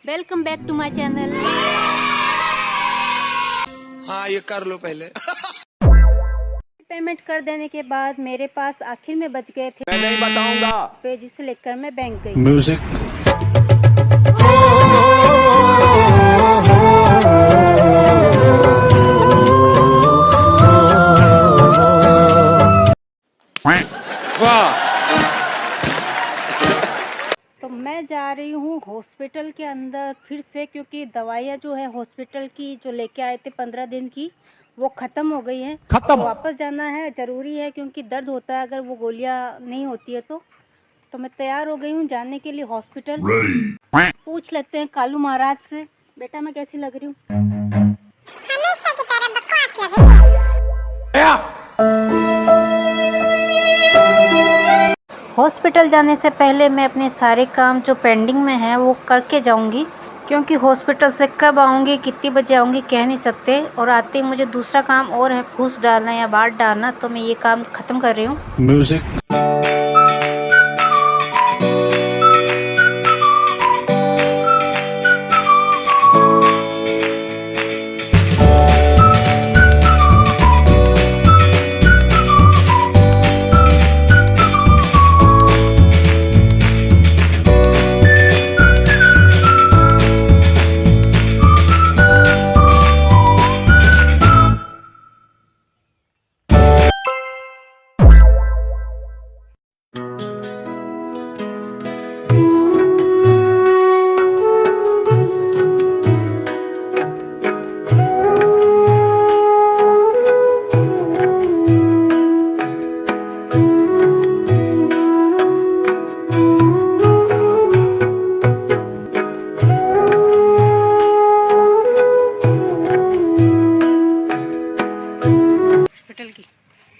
Welcome back to my channel. हाँ ये कर लो पहले। पेमेंट कर देने के बाद मेरे पास आखिर में बच गए थे, मैं नहीं बताऊंगा, पे जिसे लेकर मैं बैंक गई। म्यूजिक तो मैं जा रही हूँ हॉस्पिटल के अंदर फिर से, क्योंकि दवाइयाँ जो है हॉस्पिटल की जो लेके आए थे 15 दिन की, वो ख़त्म हो गई हैं। तो वापस जाना है, ज़रूरी है, क्योंकि दर्द होता है अगर वो गोलियाँ नहीं होती है तो मैं तैयार हो गई हूँ जाने के लिए हॉस्पिटल। पूछ लेते हैं कालू महाराज से, बेटा मैं कैसी लग रही हूँ? हमेशा की तरह बकवास लग रही है। हॉस्पिटल जाने से पहले मैं अपने सारे काम जो पेंडिंग में हैं वो करके जाऊंगी, क्योंकि हॉस्पिटल से कब आऊंगी कितनी बजे आऊंगी कह नहीं सकते। और आते ही मुझे दूसरा काम और है, फूस डालना या बात डालना, तो मैं ये काम ख़त्म कर रही हूँ। म्यूजिक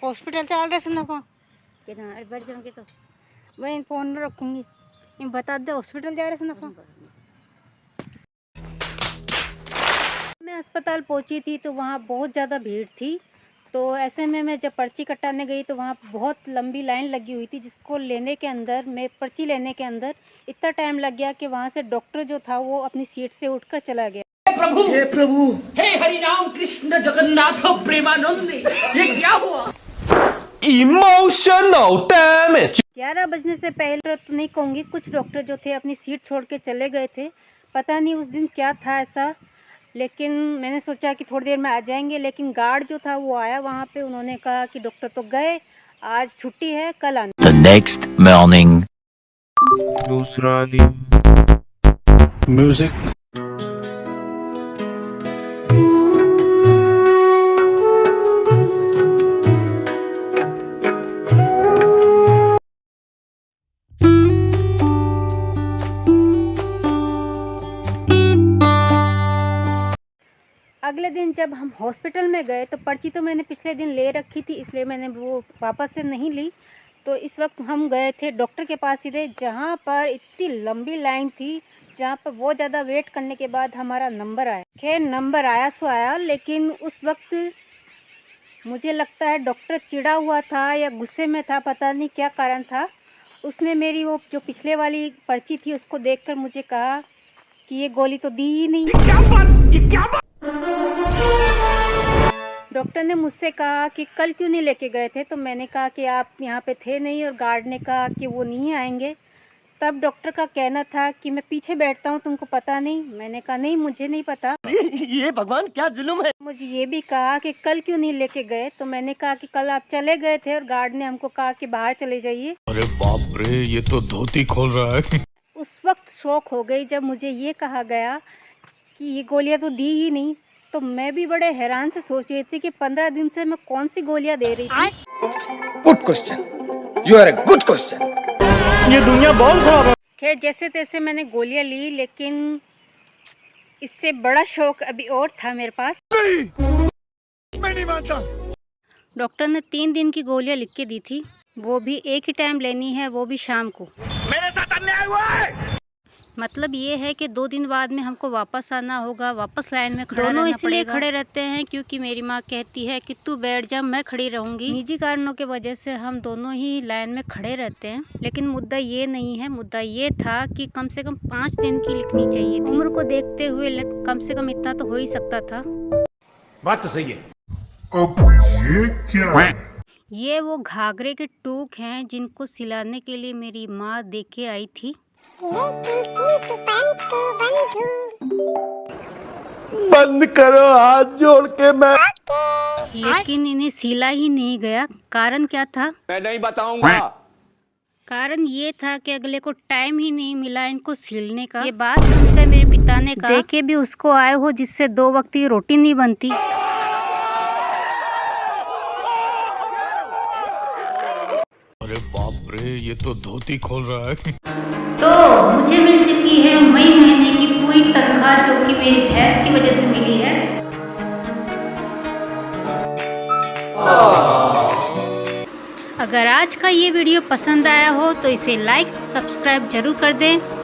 हॉस्पिटल चल रहे सुना को बैठ जाऊंगी तो वही फोन रखूंगी, बता दे हॉस्पिटल जा रहे सुना को। मैं अस्पताल पहुंची थी तो वहाँ बहुत ज़्यादा भीड़ थी, तो ऐसे में मैं जब पर्ची कटाने गई तो वहाँ बहुत लंबी लाइन लगी हुई थी, जिसको लेने के अंदर मैं पर्ची लेने के अंदर इतना टाइम लग गया कि वहाँ से डॉक्टर जो था वो अपनी सीट से उठकर चला गया। हे प्रभु, हे हरिनाम कृष्ण जगन्नाथ प्रेमानंद, ये क्या हुआ? Emotional damage. 11 बजने से पहले तो नहीं कहूँगी, कुछ डॉक्टर जो थे अपनी सीट छोड़ के चले गए थे। पता नहीं उस दिन क्या था ऐसा, लेकिन मैंने सोचा कि थोड़ी देर में आ जाएंगे, लेकिन गार्ड जो था वो आया वहाँ पे। उन्होंने कहा कि डॉक्टर तो गए, आज छुट्टी है, कल आना। The next morning. दूसरा दिन म्यूजिक अगले दिन जब हम हॉस्पिटल में गए तो पर्ची तो मैंने पिछले दिन ले रखी थी, इसलिए मैंने वो वापस से नहीं ली। तो इस वक्त हम गए थे डॉक्टर के पास सीधे, जहाँ पर इतनी लंबी लाइन थी, जहाँ पर बहुत ज़्यादा वेट करने के बाद हमारा नंबर आया। खैर नंबर आया सो आया, लेकिन उस वक्त मुझे लगता है डॉक्टर चिढ़ा हुआ था या गुस्से में था, पता नहीं क्या कारण था। उसने मेरी वो जो पिछले वाली पर्ची थी उसको देखकर मुझे कहा कि ये गोली तो दी ही नहीं। डॉक्टर ने मुझसे कहा कि कल क्यों नहीं लेके गए थे, तो मैंने कहा कि आप यहाँ पे थे नहीं, और गार्ड ने कहा कि वो नहीं आएंगे। तब डॉक्टर का कहना था कि मैं पीछे बैठता हूँ, तुमको पता नहीं। मैंने कहा नहीं, मुझे नहीं पता। ये भगवान क्या जुल्म है। मुझे ये भी कहा कि कल क्यों नहीं लेके गए, तो मैंने कहा कि कल आप चले गए थे और गार्ड ने हमको कहा कि बाहर चले जाइए। अरे बाप रे, ये तो धोती खोल रहा है। उस वक्त शौक हो गई जब मुझे ये कहा गया कि ये गोलियां तो दी ही नहीं। तो मैं भी बड़े हैरान से सोच रही थी कि 15 दिन से मैं कौन सी गोलियां दे रही थी। Good question, you are a good question. ये दुनिया बहुत खराब है। खैर जैसे तैसे मैंने गोलियां ली, लेकिन इससे बड़ा शौक अभी और था मेरे पास। मैं नहीं मानता। डॉक्टर ने 3 दिन की गोलियां लिख के दी थी, वो भी एक ही टाइम लेनी है, वो भी शाम को। मेरे साथ अन्याय हुआ है। मतलब ये है कि 2 दिन बाद में हमको वापस आना होगा, वापस लाइन में खड़ा रहना पड़ेगा। दोनों इसलिए खड़े रहते हैं क्योंकि मेरी माँ कहती है कि तू बैठ जा, मैं खड़ी रहूँगी। निजी कारणों की वजह से हम दोनों ही लाइन में खड़े रहते हैं। लेकिन मुद्दा ये नहीं है, मुद्दा ये था कि कम से कम 5 दिन की लिखनी चाहिए थी। उम्र को देखते हुए कम से कम इतना तो हो ही सकता था। बात तो सही है। अब ये क्या है? ये वो घाघरे के टूक हैं जिनको सिलाने के लिए मेरी माँ देके आई थी। लेकिन किंतु परंतु बंधु बंद करो हाथ जोड़ के मैं। लेकिन इन्हें सिला ही नहीं गया। कारण क्या था? मैं नहीं बताऊंगा। कारण ये था कि अगले को टाइम ही नहीं मिला इनको सिलने का। ये बात सुनकर मेरे पिता ने कहा, देखे भी उसको आए हो जिससे 2 वक्त की रोटी नहीं बनती। अरे बाप रे, ये तो धोती खोल रहा है। तो मुझे मिल चुकी है मई महीने की पूरी तनख्वाह, जो कि मेरी भैंस की वजह से मिली है। अगर आज का ये वीडियो पसंद आया हो तो इसे लाइक सब्सक्राइब जरूर कर दें।